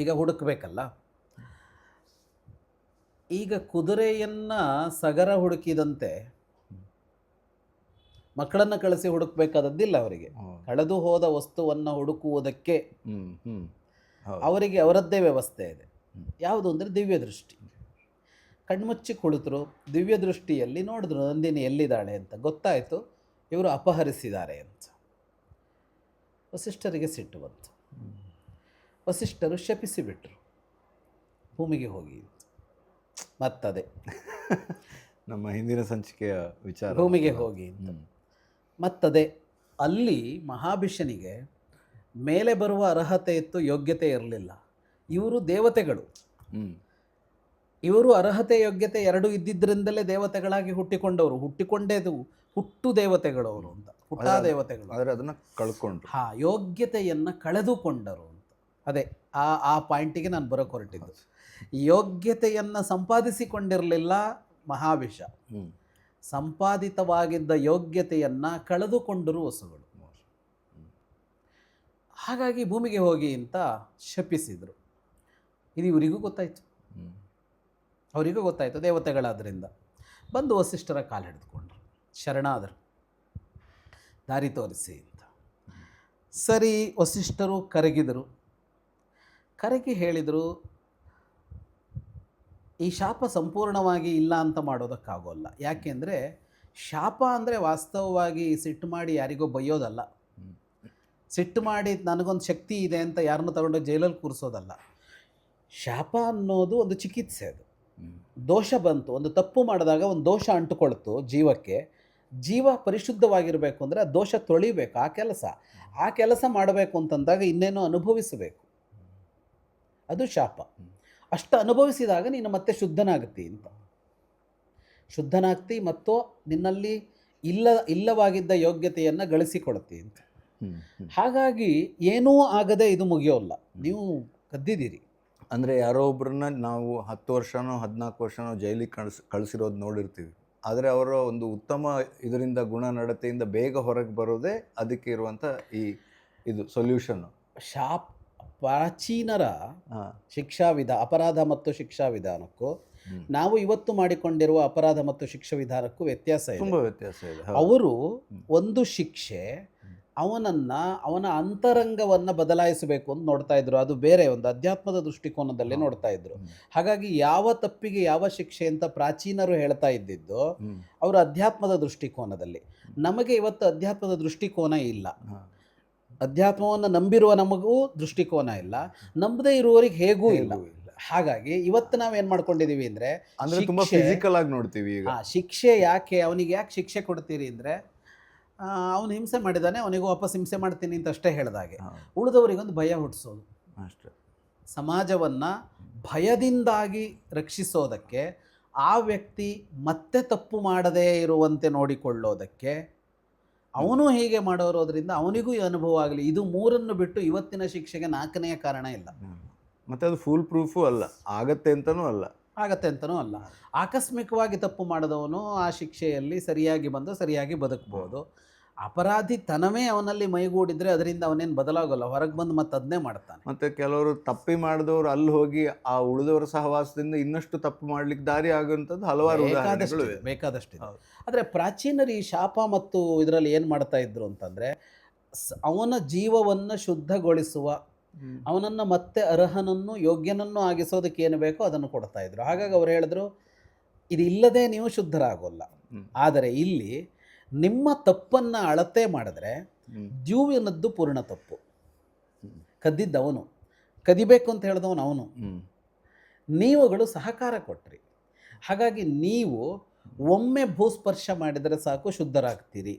ಈಗ ಹುಡುಕಬೇಕಲ್ಲ. ಈಗ ಕುದುರೆಯನ್ನು ಸಗರ ಹುಡುಕಿದಂತೆ ಮಕ್ಕಳನ್ನು ಕಳಿಸಿ ಹುಡುಕಬೇಕಾದದ್ದಿಲ್ಲ ಅವರಿಗೆ. ಕಳೆದು ಹೋದ ವಸ್ತುವನ್ನು ಹುಡುಕುವುದಕ್ಕೆ ಅವರಿಗೆ ಅವರದ್ದೇ ವ್ಯವಸ್ಥೆ ಇದೆ. ಯಾವುದು ಅಂದರೆ ದಿವ್ಯ ದೃಷ್ಟಿ. ಕಣ್ಮುಚ್ಚಿ ಕುಳಿತರು, ದಿವ್ಯ ದೃಷ್ಟಿಯಲ್ಲಿ ನೋಡಿದ್ರು ನಂದಿನಿ ಎಲ್ಲಿದ್ದಾಳೆ ಅಂತ. ಗೊತ್ತಾಯಿತು ಇವರು ಅಪಹರಿಸಿದ್ದಾರೆ ಅಂತ. ವಸಿಷ್ಠರಿಗೆ ಸಿಟ್ಟು ಬಂತು. ವಸಿಷ್ಠರು ಶಪಿಸಿಬಿಟ್ರು, ಭೂಮಿಗೆ ಹೋಗಿ. ಮತ್ತದೇ ನಮ್ಮ ಹಿಂದಿನ ಸಂಚಿಕೆಯ ವಿಚಾರ, ಭೂಮಿಗೆ ಹೋಗಿ ಅಂತ. ಮತ್ತದೇ ಅಲ್ಲಿ ಮಹಾಭಿಷನಿಗೆ ಮೇಲೆ ಬರುವ ಅರ್ಹತೆ ಇತ್ತು, ಯೋಗ್ಯತೆ ಇರಲಿಲ್ಲ. ಇವರು ದೇವತೆಗಳು. ಇವರು ಅರ್ಹತೆ ಯೋಗ್ಯತೆ ಎರಡೂ ಇದ್ದಿದ್ದರಿಂದಲೇ ದೇವತೆಗಳಾಗಿ ಹುಟ್ಟಿಕೊಂಡೇದು ಹುಟ್ಟು ದೇವತೆಗಳವರು ಅಂತ, ಹುಟ್ಟಾ ದೇವತೆಗಳು. ಆದರೆ ಅದನ್ನು ಕಳ್ಕೊಂಡ್ರು. ಯೋಗ್ಯತೆಯನ್ನು ಕಳೆದುಕೊಂಡರು ಅಂತ. ಅದೇ ಆ ಪಾಯಿಂಟಿಗೆ ನಾನು ಬರೋಕೆ ಹೊರಟಿದ್ದು. ಯೋಗ್ಯತೆಯನ್ನು ಸಂಪಾದಿಸಿಕೊಂಡಿರಲಿಲ್ಲ ಮಹಾಭಿಷ. ಸಂಪಾದಿತವಾಗಿದ್ದ ಯೋಗ್ಯತೆಯನ್ನು ಕಳೆದುಕೊಂಡರು ವಸುಗಳು. ಹಾಗಾಗಿ ಭೂಮಿಗೆ ಹೋಗಿ ಅಂತ ಶಪಿಸಿದರು. ಇದು ಇವರಿಗೂ ಗೊತ್ತಾಯಿತು, ಅವರಿಗೂ ಗೊತ್ತಾಯಿತು, ದೇವತೆಗಳಾದ್ದರಿಂದ. ಬಂದು ವಸಿಷ್ಠರ ಕಾಲು ಹಿಡಿದುಕೊಂಡ್ರು, ಶರಣಾದರು, ದಾರಿ ತೋರಿಸಿ ಅಂತ. ಸರಿ, ವಸಿಷ್ಠರು ಕರಗಿದರು. ಕರಗಿ ಹೇಳಿದರು, ಈ ಶಾಪ ಸಂಪೂರ್ಣವಾಗಿ ಇಲ್ಲ ಅಂತ ಮಾಡೋದಕ್ಕಾಗೋಲ್ಲ. ಯಾಕೆಂದರೆ ಶಾಪ ಅಂದರೆ ವಾಸ್ತವವಾಗಿ ಸಿಟ್ಟು ಮಾಡಿ ಯಾರಿಗೋ ಬೈಯೋದಲ್ಲ. ಸಿಟ್ಟು ಮಾಡಿ ನನಗೊಂದು ಶಕ್ತಿ ಇದೆ ಅಂತ ಯಾರನ್ನೂ ತಗೊಂಡು ಜೈಲಲ್ಲಿ ಕೂರಿಸೋದಲ್ಲ. ಶಾಪ ಅನ್ನೋದು ಒಂದು ಚಿಕಿತ್ಸೆ. ಅದು ದೋಷ ಬಂತು, ಒಂದು ತಪ್ಪು ಮಾಡಿದಾಗ ಒಂದು ದೋಷ ಅಂಟುಕೊಳ್ತು ಜೀವಕ್ಕೆ. ಜೀವ ಪರಿಶುದ್ಧವಾಗಿರಬೇಕು ಅಂದರೆ ಆ ದೋಷ ತೊಳಿಬೇಕು. ಆ ಕೆಲಸ ಮಾಡಬೇಕು ಅಂತಂದಾಗ ಇನ್ನೇನೋ ಅನುಭವಿಸಬೇಕು. ಅದು ಶಾಪ. ಅಷ್ಟು ಅನುಭವಿಸಿದಾಗ ನೀನು ಮತ್ತೆ ಶುದ್ಧನಾಗ್ತಿ ಅಂತ. ಶುದ್ಧನಾಗ್ತಿ ಮತ್ತು ನಿನ್ನಲ್ಲಿ ಇಲ್ಲವಾಗಿದ್ದ ಯೋಗ್ಯತೆಯನ್ನು ಗಳಿಸಿಕೊಡ್ತಿ ಅಂತ. ಹಾಗಾಗಿ ಏನೂ ಆಗದೆ ಇದು ಮುಗಿಯೋಲ್ಲ. ನೀವು ಕದ್ದಿದ್ದೀರಿ ಅಂದರೆ ಯಾರೋ ಒಬ್ಬರನ್ನ ನಾವು 10 ವರ್ಷನೋ 14 ವರ್ಷನೋ ಜೈಲಿಗೆ ಕಳಿಸಿರೋದು ನೋಡಿರ್ತೀವಿ. ಆದರೆ ಅವರ ಒಂದು ಉತ್ತಮ ಇದರಿಂದ ಗುಣನಡತೆಯಿಂದ ಬೇಗ ಹೊರಗೆ ಬರೋದೇ ಅದಕ್ಕೆ ಇರುವಂಥ ಇದು ಸೊಲ್ಯೂಷನ್ನು. ಪ್ರಾಚೀನರ ಅಪರಾಧ ಮತ್ತು ಶಿಕ್ಷಾ ವಿಧಾನಕ್ಕೂ ನಾವು ಇವತ್ತು ಮಾಡಿಕೊಂಡಿರುವ ಅಪರಾಧ ಮತ್ತು ಶಿಕ್ಷಾ ವಿಧಾನಕ್ಕೂ ವ್ಯತ್ಯಾಸ ಇದೆ, ತುಂಬ ವ್ಯತ್ಯಾಸ ಇದೆ. ಅವರು ಒಂದು ಶಿಕ್ಷೆ ಅವನ ಅಂತರಂಗವನ್ನು ಬದಲಾಯಿಸಬೇಕು ಅಂತ ನೋಡ್ತಾ ಇದ್ರು. ಅದು ಬೇರೆ ಒಂದು ಅಧ್ಯಾತ್ಮದ ದೃಷ್ಟಿಕೋನದಲ್ಲಿ ನೋಡ್ತಾ ಇದ್ರು. ಹಾಗಾಗಿ ಯಾವ ತಪ್ಪಿಗೆ ಯಾವ ಶಿಕ್ಷೆ ಅಂತ ಪ್ರಾಚೀನರು ಹೇಳ್ತಾ ಇದ್ದಿದ್ದು ಅವರು ಅಧ್ಯಾತ್ಮದ ದೃಷ್ಟಿಕೋನದಲ್ಲಿ. ನಮಗೆ ಇವತ್ತು ಅಧ್ಯಾತ್ಮದ ದೃಷ್ಟಿಕೋನ ಇಲ್ಲ. ಅಧ್ಯಾತ್ಮವನ್ನು ನಂಬಿರುವ ನಮಗೂ ದೃಷ್ಟಿಕೋನ ಇಲ್ಲ, ನಂಬದೇ ಇರುವವರಿಗೆ ಹೇಗೂ ಇಲ್ಲ. ಹಾಗಾಗಿ ಇವತ್ತು ನಾವೇನು ಮಾಡ್ಕೊಂಡಿದ್ದೀವಿ ಅಂದರೆ ತುಂಬ ಫಿಸಿಕಲ್ ಆಗಿ ನೋಡ್ತೀವಿ. ಶಿಕ್ಷೆ ಯಾಕೆ, ಅವನಿಗೆ ಯಾಕೆ ಶಿಕ್ಷೆ ಕೊಡ್ತೀರಿ ಅಂದರೆ ಅವನು ಹಿಂಸೆ ಮಾಡಿದ್ದಾನೆ, ಅವನಿಗೂ ವಾಪಸ್ ಹಿಂಸೆ ಮಾಡ್ತೀನಿ ಅಂತ ಅಷ್ಟೇ ಹೇಳಿದಾಗೆ ಉಳಿದವರಿಗೊಂದು ಭಯ ಹುಟ್ಟಿಸೋದು ಅಷ್ಟೇ. ಸಮಾಜವನ್ನು ಭಯದಿಂದಾಗಿ ರಕ್ಷಿಸೋದಕ್ಕೆ, ಆ ವ್ಯಕ್ತಿ ಮತ್ತೆ ತಪ್ಪು ಮಾಡದೇ ಇರುವಂತೆ ನೋಡಿಕೊಳ್ಳೋದಕ್ಕೆ ಅವನು ಹೀಗೆ ಮಾಡೋರೋದ್ರಿಂದ ಅವನಿಗೂ ಈ ಅನುಭವ ಆಗಲಿ. ಇದು ಮೂರನ್ನು ಬಿಟ್ಟು ಇವತ್ತಿನ ಶಿಕ್ಷೆಗೆ 4ನೆಯ ಕಾರಣ ಇಲ್ಲ. ಮತ್ತು ಅದು ಫುಲ್ ಪ್ರೂಫು ಅಲ್ಲ, ಆಗತ್ತೆ ಅಂತನೂ ಅಲ್ಲ. ಆಕಸ್ಮಿಕವಾಗಿ ತಪ್ಪು ಮಾಡಿದವನು ಆ ಶಿಕ್ಷೆಯಲ್ಲಿ ಸರಿಯಾಗಿ ಬಂದು ಸರಿಯಾಗಿ ಬದುಕಬಹುದು. ಅಪರಾಧಿ ತನವೇ ಅವನಲ್ಲಿ ಮೈಗೂಡಿದ್ರೆ ಅದರಿಂದ ಅವನೇನು ಬದಲಾಗೋಲ್ಲ, ಹೊರಗೆ ಬಂದು ಮತ್ತೆ ಅದನ್ನೇ ಮಾಡ್ತಾನೆ. ಮತ್ತು ಕೆಲವರು ತಪ್ಪಿ ಮಾಡಿದವರು ಅಲ್ಲಿ ಹೋಗಿ ಆ ಉಳಿದವರ ಸಹವಾಸದಿಂದ ಇನ್ನಷ್ಟು ತಪ್ಪು ಮಾಡ್ಲಿಕ್ಕೆ ದಾರಿ ಆಗುವಂಥದ್ದು ಹಲವಾರು ಬೇಕಾದಷ್ಟಿದೆ. ಆದರೆ ಪ್ರಾಚೀನರು ಈ ಶಾಪ ಮತ್ತು ಇದರಲ್ಲಿ ಏನು ಮಾಡ್ತಾ ಇದ್ರು ಅಂತಂದರೆ ಅವನ ಜೀವವನ್ನು ಶುದ್ಧಗೊಳಿಸುವ, ಅವನನ್ನು ಮತ್ತೆ ಅರ್ಹನನ್ನು ಯೋಗ್ಯನನ್ನು ಆಗಿಸೋದಕ್ಕೆ ಏನು ಬೇಕೋ ಅದನ್ನು ಕೊಡ್ತಾ ಇದ್ರು. ಹಾಗಾಗಿ ಅವ್ರು ಹೇಳಿದ್ರು ಇದು ಇಲ್ಲದೆ ನೀವು ಶುದ್ಧರಾಗೋಲ್ಲ. ಆದರೆ ಇಲ್ಲಿ ನಿಮ್ಮ ತಪ್ಪನ್ನು ಅಳತೆ ಮಾಡಿದ್ರೆ ಜೀವನದ್ದು ಪೂರ್ಣ ತಪ್ಪು. ಕದ್ದಿದ್ದವನು, ಕದಿಬೇಕು ಅಂತ ಹೇಳಿದವನು ಅವನು, ನೀವುಗಳು ಸಹಕಾರ ಕೊಟ್ರಿ. ಹಾಗಾಗಿ ನೀವು ಒಮ್ಮೆ ಭೂಸ್ಪರ್ಶ ಮಾಡಿದರೆ ಸಾಕು ಶುದ್ಧರಾಗ್ತೀರಿ.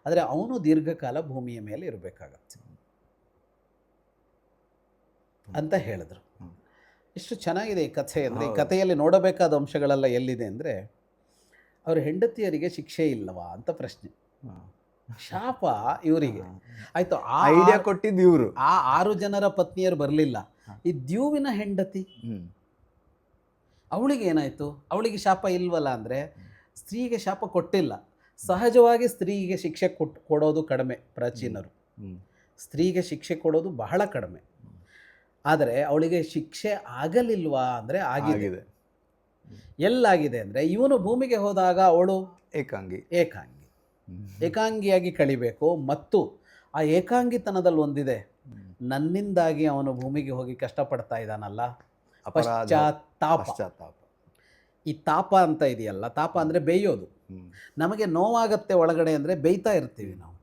ಆದರೆ ಅವನು ದೀರ್ಘಕಾಲ ಭೂಮಿಯ ಮೇಲೆ ಇರಬೇಕಾಗತ್ತೆ. ಅಂತ ಹೇಳಿದ್ರು. ಹ್ಮ್. ಎಷ್ಟು ಚೆನ್ನಾಗಿದೆ ಈ ಕಥೆ ಅಂದರೆ, ಈ ಹೌದು. ಕಥೆಯಲ್ಲಿ ನೋಡಬೇಕಾದ ಅಂಶಗಳೆಲ್ಲ ಎಲ್ಲಿದೆ ಅಂದರೆ, ಅವ್ರ ಹೆಂಡತಿಯರಿಗೆ ಶಿಕ್ಷೆ ಇಲ್ಲವಾ ಅಂತ ಪ್ರಶ್ನೆ. ಶಾಪ ಇವರಿಗೆ. ಆಯಿತು, ಐಡಿಯಾ ಕೊಟ್ಟಿದ್ದು ಇವರು. ಆ 6 ಜನರ ಪತ್ನಿಯರು ಬರಲಿಲ್ಲ. ಈ ದ್ಯೂವಿನ ಹೆಂಡತಿ ಅವಳಿಗೆ ಏನಾಯಿತು? ಅವಳಿಗೆ ಶಾಪ ಇಲ್ವಲ್ಲ ಅಂದರೆ, ಸ್ತ್ರೀಗೆ ಶಾಪ ಕೊಟ್ಟಿಲ್ಲ. ಸಹಜವಾಗಿ ಸ್ತ್ರೀಗೆ ಶಿಕ್ಷೆ ಕೊಡೋದು ಕಡಿಮೆ ಪ್ರಾಚೀನರು. ಸ್ತ್ರೀಗೆ ಶಿಕ್ಷೆ ಕೊಡೋದು ಬಹಳ ಕಡಿಮೆ. ಆದರೆ ಅವಳಿಗೆ ಶಿಕ್ಷೆ ಆಗಲಿಲ್ವಾ ಅಂದರೆ ಆಗಿದೆ. ಎಲ್ಲಾಗಿದೆ ಅಂದರೆ, ಇವನು ಭೂಮಿಗೆ ಹೋದಾಗ ಅವಳು ಏಕಾಂಗಿಯಾಗಿ ಕಳಿಬೇಕು. ಮತ್ತು ಆ ಏಕಾಂಗಿತನದಲ್ಲಿ ಒಂದಿದೆ, ನನ್ನಿಂದಾಗಿ ಅವನು ಭೂಮಿಗೆ ಹೋಗಿ ಕಷ್ಟಪಡ್ತಾ ಇದ್ದಾನಲ್ಲ, ಪಶ್ಚಾತ್ತಾಪ. ಈ ತಾಪ ಅಂತ ಇದೆಯಲ್ಲ, ತಾಪ ಅಂದರೆ ಬೇಯೋದು. ನಮಗೆ ನೋವಾಗತ್ತೆ ಒಳಗಡೆ ಅಂದರೆ ಬೇಯ್ತಾ ಇರ್ತೀವಿ ನಾವು.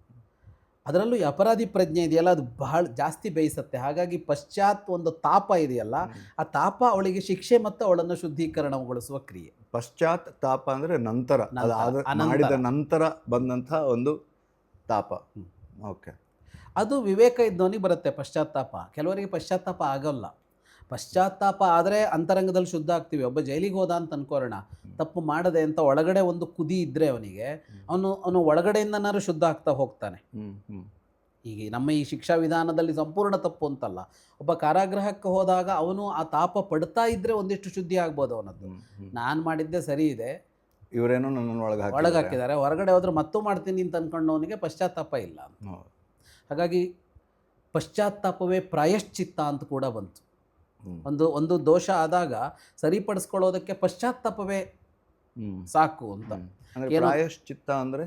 ಅದರಲ್ಲೂ ಈ ಅಪರಾಧಿ ಪ್ರಜ್ಞೆ ಇದೆಯಲ್ಲ, ಅದು ಬಹಳ ಜಾಸ್ತಿ ಬೇಯಿಸುತ್ತೆ. ಹಾಗಾಗಿ ಪಶ್ಚಾತ್ ಒಂದು ತಾಪ ಇದೆಯಲ್ಲ, ಆ ತಾಪ ಅವಳಿಗೆ ಶಿಕ್ಷೆ ಮತ್ತು ಅವಳನ್ನು ಶುದ್ಧೀಕರಣಗೊಳಿಸುವ ಕ್ರಿಯೆ. ಪಶ್ಚಾತ್ ತಾಪ ಅಂದರೆ ನಂತರ, ಮಾಡಿದ ನಂತರ ಬಂದಂಥ ಒಂದು ತಾಪ. ಓಕೆ, ಅದು ವಿವೇಕ ಇದ್ದವನಿಗೆ ಬರುತ್ತೆ ಪಶ್ಚಾತ್ತಾಪ. ಕೆಲವರಿಗೆ ಪಶ್ಚಾತ್ತಾಪ ಆಗೋಲ್ಲ. ಪಶ್ಚಾತ್ತಾಪ ಆದರೆ ಅಂತರಂಗದಲ್ಲಿ ಶುದ್ಧ ಆಗ್ತೀವಿ. ಒಬ್ಬ ಜೈಲಿಗೆ ಹೋದ ಅಂತ ಅನ್ಕೋರೋಣ, ತಪ್ಪು ಮಾಡದೆ ಅಂತ ಒಳಗಡೆ ಒಂದು ಕುದಿ ಇದ್ದರೆ ಅವನಿಗೆ, ಅವನು ಒಳಗಡೆಯಿಂದನಾರು ಶುದ್ಧ ಆಗ್ತಾ ಹೋಗ್ತಾನೆ. ಈಗ ನಮ್ಮ ಈ ಶಿಕ್ಷಾ ವಿಧಾನದಲ್ಲಿ ಸಂಪೂರ್ಣ ತಪ್ಪು ಅಂತಲ್ಲ. ಒಬ್ಬ ಕಾರಾಗೃಹಕ್ಕೆ ಹೋದಾಗ ಅವನು ಆ ತಾಪ ಪಡ್ತಾ ಇದ್ದರೆ ಒಂದಿಷ್ಟು ಶುದ್ಧಿ ಆಗ್ಬೋದು ಅವನದ್ದು. ನಾನು ಮಾಡಿದ್ದೆ ಸರಿ ಇದೆ, ಇವರೇನೋ ನನ್ನನ್ನು ಒಳಗಾಕಿದ್ದಾರೆ, ಹೊರಗಡೆ ಹೋದ್ರೆ ಮತ್ತೂ ಮಾಡ್ತೀನಿ ಅಂತ ಅಂದ್ಕೊಂಡವನಿಗೆ ಪಶ್ಚಾತ್ತಾಪ ಇಲ್ಲ. ಹಾಗಾಗಿ ಪಶ್ಚಾತ್ತಾಪವೇ ಪ್ರಾಯಶ್ಚಿತ್ತ ಅಂತ ಕೂಡ ಬಂತು. ಒಂದು ದೋಷ ಆದಾಗ ಸರಿಪಡಿಸ್ಕೊಳ್ಳೋದಕ್ಕೆ ಪಶ್ಚಾತ್ತಾಪವೇ ಸಾಕು ಅಂತ. ಪ್ರಾಯಶ್ಚಿತ್ತ ಅಂದರೆ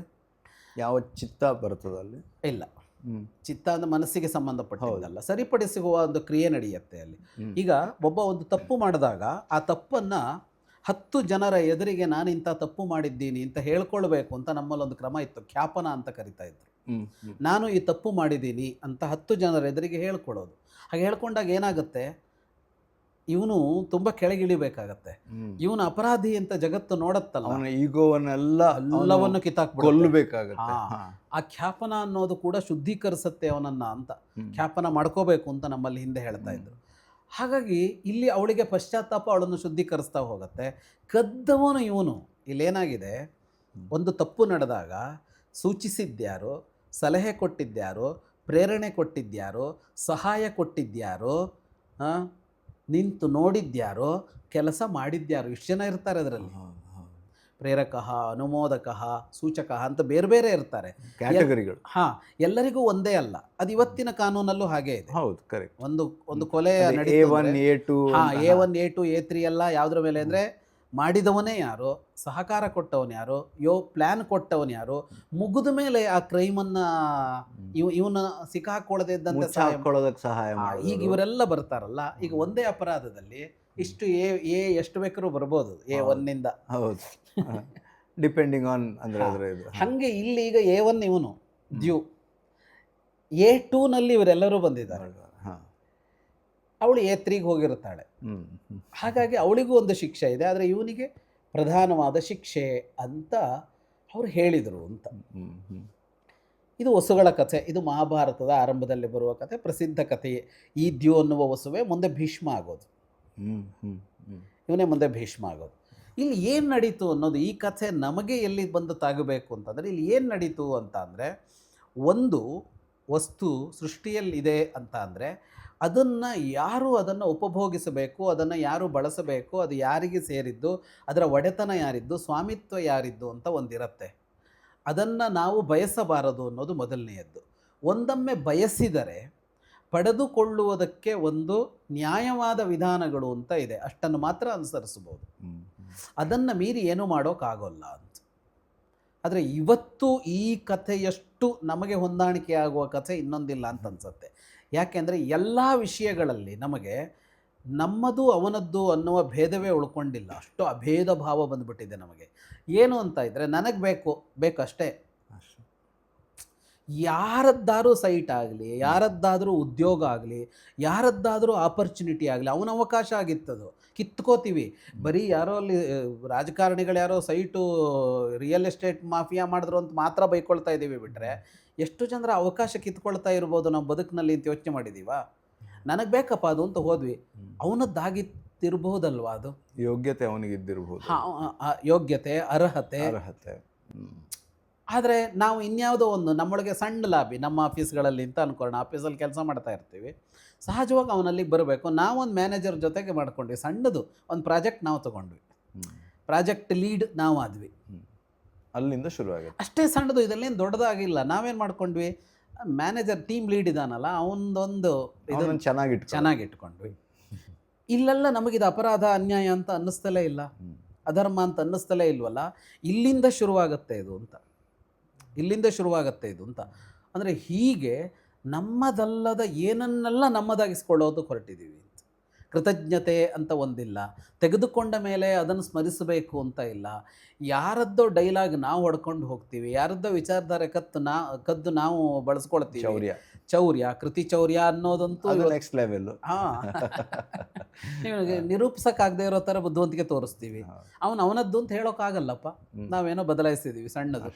ಯಾವ ಚಿತ್ತ ಬರ್ತದಲ್ಲಿ? ಇಲ್ಲ, ಚಿತ್ತ ಅಂದರೆ ಮನಸ್ಸಿಗೆ ಸಂಬಂಧಪಟ್ಟದಲ್ಲ, ಸರಿಪಡಿಸುವ ಒಂದು ಕ್ರಿಯೆ ನಡೆಯುತ್ತೆ ಅಲ್ಲಿ. ಈಗ ಒಂದು ತಪ್ಪು ಮಾಡಿದಾಗ ಆ ತಪ್ಪನ್ನು 10 ಜನರ ಎದುರಿಗೆ ನಾನು ಇಂಥ ತಪ್ಪು ಮಾಡಿದ್ದೀನಿ ಅಂತ ಹೇಳ್ಕೊಳ್ಬೇಕು ಅಂತ ನಮ್ಮಲ್ಲೊಂದು ಕ್ರಮ ಇತ್ತು. ಖ್ಯಾಪನ ಅಂತ ಕರಿತಾ ಇದ್ರು. ನಾನು ಈ ತಪ್ಪು ಮಾಡಿದ್ದೀನಿ ಅಂತ 10 ಜನರ ಎದುರಿಗೆ ಹೇಳ್ಕೊಳ್ಳೋದು. ಹಾಗೆ ಹೇಳ್ಕೊಂಡಾಗ ಏನಾಗುತ್ತೆ, ಇವನು ತುಂಬ ಕೆಳಗಿಳಿಬೇಕಾಗತ್ತೆ. ಇವನು ಅಪರಾಧಿ ಅಂತ ಜಗತ್ತು ನೋಡತ್ತಲ್ಲ, ಅವನ ಈಗೋವನ್ನೆಲ್ಲವನ್ನು ಕಿತ್ತಾಕ್ಬಿಡಬೇಕಾಗತ್ತೆ. ಆ ಖ್ಯಾಪನ ಅನ್ನೋದು ಕೂಡ ಶುದ್ಧೀಕರಿಸುತ್ತೆ ಅವನನ್ನ ಅಂತ. ಖ್ಯಾಪನ ಮಾಡ್ಕೋಬೇಕು ಅಂತ ನಮ್ಮಲ್ಲಿ ಹಿಂದೆ ಹೇಳ್ತಾ ಇದ್ರು. ಹಾಗಾಗಿ ಇಲ್ಲಿ ಅವಳಿಗೆ ಪಶ್ಚಾತ್ತಾಪ ಅವಳನ್ನು ಶುದ್ಧೀಕರಿಸ್ತಾ ಹೋಗುತ್ತೆ. ಕದ್ದವನು ಇವನು. ಇಲ್ಲೇನಾಗಿದೆ, ಒಂದು ತಪ್ಪು ನಡೆದಾಗ ಸೂಚಿಸಿದ್ಯಾರೋ, ಸಲಹೆ ಕೊಟ್ಟಿದ್ಯಾರೋ, ಪ್ರೇರಣೆ ಕೊಟ್ಟಿದ್ಯಾರೋ, ಸಹಾಯ ಕೊಟ್ಟಿದ್ಯಾರೋ, ನಿಂತು ನೋಡಿದ್ಯಾರೋ, ಕೆಲಸ ಮಾಡಿದ್ಯಾರೋ, ಇಷ್ಟು ಜನ ಇರ್ತಾರೆ ಅದರಲ್ಲಿ. ಪ್ರೇರಕ, ಅನುಮೋದಕ, ಸೂಚಕ ಅಂತ ಬೇರೆ ಬೇರೆ ಇರ್ತಾರೆ ಕ್ಯಾಟಗರಿಗಳು. ಎಲ್ಲರಿಗೂ ಒಂದೇ ಅಲ್ಲ. ಅದು ಇವತ್ತಿನ ಕಾನೂನಲ್ಲೂ ಹಾಗೆ ಇದೆ. ಹೌದು, ಕರೆಕ್ಟ್. ಒಂದು ಕೊಲೆ A1, A2, A3 ಎಲ್ಲ ಯಾವುದ್ರ ಮೇಲೆ ಅಂದರೆ, ಮಾಡಿದವನೇ ಯಾರು, ಸಹಕಾರ ಕೊಟ್ಟವನು ಯಾರು, ಪ್ಲ್ಯಾನ್ ಕೊಟ್ಟವನು ಯಾರು, ಮುಗಿದ ಮೇಲೆ ಆ ಕ್ರೈಮನ್ನು ಇವನ ಸಿಕ್ಕಾಕೊಳ್ಳದೆ ಇದ್ದಂತೆ ಸಹಾಯ ಈಗ ಇವರೆಲ್ಲ ಬರ್ತಾರಲ್ಲ. ಈಗ ಒಂದೇ ಅಪರಾಧದಲ್ಲಿ ಇಷ್ಟು ಎಷ್ಟು ಬೇಕಾದ್ರೂ ಬರ್ಬೋದು A1 ಹೌದು, ಡಿಪೆಂಡಿಂಗ್ ಆನ್ ಅಂದರೆ ಹಾಗೆ ಇಲ್ಲಿ ಈಗ A1 ಇವನು ದ್ಯೂ, A2 ಇವರೆಲ್ಲರೂ ಬಂದಿದ್ದಾರೆ. ಅವಳು A3 ಹೋಗಿರ್ತಾಳೆ. ಹಾಗಾಗಿ ಅವಳಿಗೂ ಒಂದು ಶಿಕ್ಷೆ ಇದೆ, ಆದರೆ ಇವನಿಗೆ ಪ್ರಧಾನವಾದ ಶಿಕ್ಷೆ ಅಂತ ಅವರು ಹೇಳಿದರು ಅಂತ. ಇದು ವಸುಗಳ ಕಥೆ. ಇದು ಮಹಾಭಾರತದ ಆರಂಭದಲ್ಲಿ ಬರುವ ಕಥೆ, ಪ್ರಸಿದ್ಧ ಕಥೆಯೇ. ಈ ದ್ಯೂ ಅನ್ನುವ ವಸುವೆ ಮುಂದೆ ಭೀಷ್ಮ ಆಗೋದು. ಇವನೇ ಮುಂದೆ ಭೀಷ್ಮ ಆಗೋದು. ಇಲ್ಲಿ ಏನು ನಡೀತು ಅನ್ನೋದು ಈ ಕಥೆ ನಮಗೆ ಎಲ್ಲಿ ಬಂದು ತಾಗಬೇಕು ಅಂತಂದರೆ, ಇಲ್ಲಿ ಏನು ನಡೀತು ಅಂತ ಅಂದರೆ, ಒಂದು ವಸ್ತು ಸೃಷ್ಟಿಯಲ್ಲಿದೆ ಅಂತ ಅಂದರೆ ಅದನ್ನು ಉಪಭೋಗಿಸಬೇಕು, ಅದನ್ನು ಯಾರು ಬಳಸಬೇಕು, ಅದು ಯಾರಿಗೆ ಸೇರಿದ್ದು, ಅದರ ಒಡೆತನ ಯಾರಿದ್ದು, ಸ್ವಾಮಿತ್ವ ಯಾರಿದ್ದು ಅಂತ ಒಂದಿರುತ್ತೆ. ಅದನ್ನು ನಾವು ಬಯಸಬಾರದು ಅನ್ನೋದು ಮೊದಲನೆಯದ್ದು. ಒಂದೊಮ್ಮೆ ಬಯಸಿದರೆ ಪಡೆದುಕೊಳ್ಳುವುದಕ್ಕೆ ಒಂದು ನ್ಯಾಯವಾದ ವಿಧಾನಗಳು ಅಂತ ಇದೆ, ಅಷ್ಟನ್ನು ಮಾತ್ರ ಅನುಸರಿಸ್ಬೋದು. ಅದನ್ನು ಮೀರಿ ಏನೂ ಮಾಡೋಕ್ಕಾಗೋಲ್ಲ ಅಂತ. ಆದರೆ ಇವತ್ತು ಈ ಕಥೆಯಷ್ಟು ನಮಗೆ ಹೊಂದಾಣಿಕೆ ಆಗುವ ಕಥೆ ಇನ್ನೊಂದಿಲ್ಲ ಅಂತ ಅನಿಸುತ್ತೆ. ಯಾಕೆಂದರೆ ಎಲ್ಲ ವಿಷಯಗಳಲ್ಲಿ ನಮಗೆ ನಮ್ಮದು ಅವನದ್ದು ಅನ್ನುವ ಭೇದವೇ ಉಳ್ಕೊಂಡಿಲ್ಲ. ಅಷ್ಟು ಅಭೇದ ಭಾವ ಬಂದುಬಿಟ್ಟಿದೆ ನಮಗೆ. ಏನು ಅಂತ ಇದ್ದರೆ, ನನಗೆ ಬೇಕಷ್ಟೇ. ಯಾರದ್ದಾದರೂ ಸೈಟ್ ಆಗಲಿ, ಯಾರದ್ದಾದರೂ ಉದ್ಯೋಗ ಆಗಲಿ, ಯಾರದ್ದಾದರೂ ಆಪರ್ಚುನಿಟಿ ಆಗಲಿ, ಅವನ ಅವಕಾಶ ಆಗಿತ್ತದು ಕಿತ್ಕೋತೀವಿ. ಬರೀ ಯಾರೋ ಅಲ್ಲಿ ರಾಜಕಾರಣಿಗಳು ಯಾರೋ ಸೈಟು ರಿಯಲ್ ಎಸ್ಟೇಟ್ ಮಾಫಿಯಾ ಮಾಡಿದ್ರು ಅಂತ ಮಾತ್ರ ಬೈಕೊಳ್ತಾ ಇದ್ದೀವಿ ಬಿಟ್ಟರೆ, ಎಷ್ಟು ಜನರ ಅವಕಾಶ ಕಿತ್ಕೊಳ್ತಾ ಇರ್ಬೋದು ನಮ್ಮ ಬದುಕಿನಲ್ಲಿ ಅಂತ ಯೋಚನೆ ಮಾಡಿದ್ದೀವ? ನನಗೆ ಬೇಕಪ್ಪ ಅದು ಅಂತ ಹೋದ್ವಿ. ಅವನದ್ದಾಗಿತ್ತಿರಬಹುದಲ್ವಾ ಅದು? ಯೋಗ್ಯತೆ ಅವನಿಗೆ ಇದ್ದಿರಬಹುದು, ಯೋಗ್ಯತೆ, ಅರ್ಹತೆ. ಅರ್ಹತೆ. ಆದರೆ ನಾವು ಇನ್ಯಾವುದೋ ಒಂದು ನಮ್ಮೊಳಗೆ ಸಣ್ಣ ಲಾಬಿ ನಮ್ಮ ಆಫೀಸ್ಗಳಲ್ಲಿ ಅಂತ ಅನ್ಕೊಳ್ಳೋಣ, ಆಫೀಸಲ್ಲಿ ಕೆಲಸ ಮಾಡ್ತಾ ಇರ್ತೀವಿ, ಸಹಜವಾಗಿ ಅವನಲ್ಲಿಗೆ ಬರಬೇಕು. ನಾವೊಂದು ಮ್ಯಾನೇಜರ್ ಜೊತೆಗೆ ಮಾಡ್ಕೊಂಡ್ವಿ, ಸಣ್ಣದು ಒಂದು ಪ್ರಾಜೆಕ್ಟ್ ನಾವು ತೊಗೊಂಡ್ವಿ, ಪ್ರಾಜೆಕ್ಟ್ ಲೀಡ್ ನಾವು ಆದ್ವಿ, ಅಲ್ಲಿಂದ ಶುರುವಾಗುತ್ತೆ. ಅಷ್ಟೇ ಸಣ್ಣದು, ಇದಲ್ಲೇನು ದೊಡ್ಡದಾಗಿಲ್ಲ. ನಾವೇನು ಮಾಡ್ಕೊಂಡ್ವಿ, ಮ್ಯಾನೇಜರ್ ಟೀಮ್ ಲೀಡ್ ಇದಾನಲ್ಲ ಅವನದೊಂದು ಇದನ್ನು ಚೆನ್ನಾಗಿಟ್ಕೊಂಡ್ವಿ. ಇಲ್ಲೆಲ್ಲ ನಮಗಿದು ಅಪರಾಧ, ಅನ್ಯಾಯ ಅಂತ ಅನ್ನಿಸ್ತಲೇ ಇಲ್ಲ, ಅಧರ್ಮ ಅಂತ ಅನ್ನಿಸ್ತಲೇ ಇಲ್ವಲ್ಲ. ಇಲ್ಲಿಂದ ಶುರುವಾಗುತ್ತೆ ಇದು ಅಂತ, ಇಲ್ಲಿಂದ ಶುರುವಾಗುತ್ತೆ ಇದು ಅಂತ. ಅಂದರೆ ಹೀಗೆ ನಮ್ಮದಲ್ಲದ ಏನನ್ನೆಲ್ಲ ನಮ್ಮದಾಗಿಸ್ಕೊಳ್ಳೋದು ಹೊರಟಿದ್ದೀವಿ. ಕೃತಜ್ಞತೆ ಅಂತ ಒಂದಿಲ್ಲ, ತೆಗೆದುಕೊಂಡ ಮೇಲೆ ಅದನ್ನು ಸ್ಮರಿಸಬೇಕು ಅಂತ ಇಲ್ಲ. ಯಾರದ್ದೋ ಡೈಲಾಗ್ ನಾವು ಹೊಡ್ಕೊಂಡು ಹೋಗ್ತೀವಿ, ಯಾರದ್ದೋ ವಿಚಾರಧಾರೆ ಕದ್ದು ನಾವು ಬಳಸ್ಕೊಳ್ತೀವಿ. ಚೌರ್ಯ, ಕೃತಿ ಚೌರ್ಯ ಅನ್ನೋದಂತೂ ನೆಕ್ಸ್ಟ್ ಲೆವೆಲ್. ನಿರೂಪಿಸಕ್ಕಾಗದೇ ಇರೋ ಥರ ಬುದ್ಧಿವಂತಿಕೆ ತೋರಿಸ್ತೀವಿ. ಅವನದ್ದು ಅಂತ ಹೇಳೋಕ್ಕಾಗಲ್ಲಪ್ಪ, ನಾವೇನೋ ಬದಲಾಯಿಸ್ತಿದ್ದೀವಿ ಸಣ್ಣದು.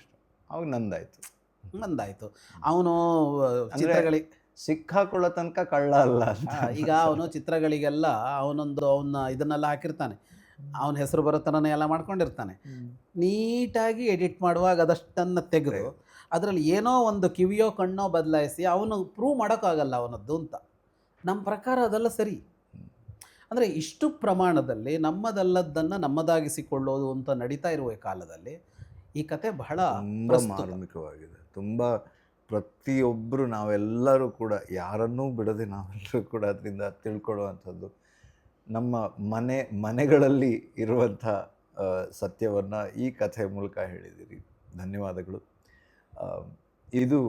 ಅವಾಗ ನಂದಾಯ್ತು. ಅವನು ಚಿತ್ರಗಳಿಗೆ ಸಿಕ್ಕಾಕೊಳ್ಳೋ ತನಕ ಕಳ್ಳ ಅಲ್ಲ. ಈಗ ಅವನು ಚಿತ್ರಗಳಿಗೆಲ್ಲ ಅವನ ಇದನ್ನೆಲ್ಲ ಹಾಕಿರ್ತಾನೆ, ಅವನ ಹೆಸರು ಬರೋ ಥರನೇ ಎಲ್ಲ ಮಾಡ್ಕೊಂಡಿರ್ತಾನೆ. ನೀಟಾಗಿ ಎಡಿಟ್ ಮಾಡುವಾಗ ಅದಷ್ಟನ್ನು ತೆಗೆದು ಅದರಲ್ಲಿ ಏನೋ ಒಂದು ಕಿವಿಯೋ ಕಣ್ಣೋ ಬದಲಾಯಿಸಿ ಅವನು ಪ್ರೂವ್ ಮಾಡೋಕ್ಕಾಗಲ್ಲ ಅವನದ್ದು ಅಂತ. ನಮ್ಮ ಪ್ರಕಾರ ಅದೆಲ್ಲ ಸರಿ. ಅಂದರೆ ಇಷ್ಟು ಪ್ರಮಾಣದಲ್ಲಿ ನಮ್ಮದಲ್ಲದನ್ನು ನಮ್ಮದಾಗಿಸಿಕೊಳ್ಳೋದು ಅಂತ ನಡೀತಾ ಇರುವ ಕಾಲದಲ್ಲಿ ಈ ಕತೆ ಬಹಳ ಮಾರ್ಮಿಕವಾಗಿದೆ. ತುಂಬ ಪ್ರತಿಯೊಬ್ಬರು ನಾವೆಲ್ಲರೂ ಕೂಡ ಯಾರನ್ನೂ ಬಿಡದೆ ನಾವೆಲ್ಲರೂ ಕೂಡ ಅದರಿಂದ ತಿಳ್ಕೊಳ್ಳುವಂಥದ್ದು, ನಮ್ಮ ಮನೆಗಳಲ್ಲಿ ಇರುವಂಥ ಸತ್ಯವನ್ನು ಈ ಕಥೆ ಮೂಲಕ ಹೇಳಿದ್ದೀರಿ. ಧನ್ಯವಾದಗಳು. ಇದು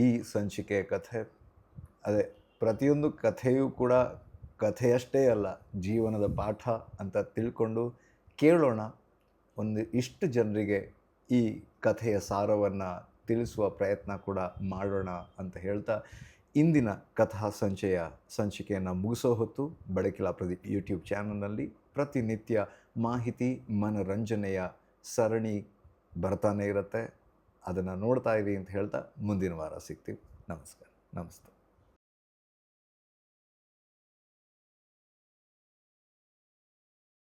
ಈ ಸಂಚಿಕೆಯ ಕಥೆ. ಅದೇ ಪ್ರತಿಯೊಂದು ಕಥೆಯೂ ಕೂಡ ಕಥೆಯಷ್ಟೇ ಅಲ್ಲ, ಜೀವನದ ಪಾಠ ಅಂತ ತಿಳ್ಕೊಂಡು ಕೇಳೋಣ. ಇಷ್ಟು ಜನರಿಗೆ ಈ ಕಥೆಯ ಸಾರವನ್ನು ತಿಳಿಸುವ ಪ್ರಯತ್ನ ಕೂಡ ಮಾಡೋಣ ಅಂತ ಹೇಳ್ತಾ ಇಂದಿನ ಕಥಾ ಸಂಚಿಕೆಯನ್ನು ಮುಗಿಸೋ ಹೊತ್ತು. ಬೆಳಕಿಲ ಪ್ರದೀಪ್ ಯೂಟ್ಯೂಬ್ ಚಾನಲ್ನಲ್ಲಿ ಪ್ರತಿನಿತ್ಯ ಮಾಹಿತಿ, ಮನರಂಜನೆಯ ಸರಣಿ ಬರ್ತಾನೆ ಇರುತ್ತೆ. ಅದನ್ನು ನೋಡ್ತಾ ಇರಿ ಅಂತ ಹೇಳ್ತಾ ಮುಂದಿನ ವಾರ ಸಿಗ್ತೀವಿ. ನಮಸ್ಕಾರ.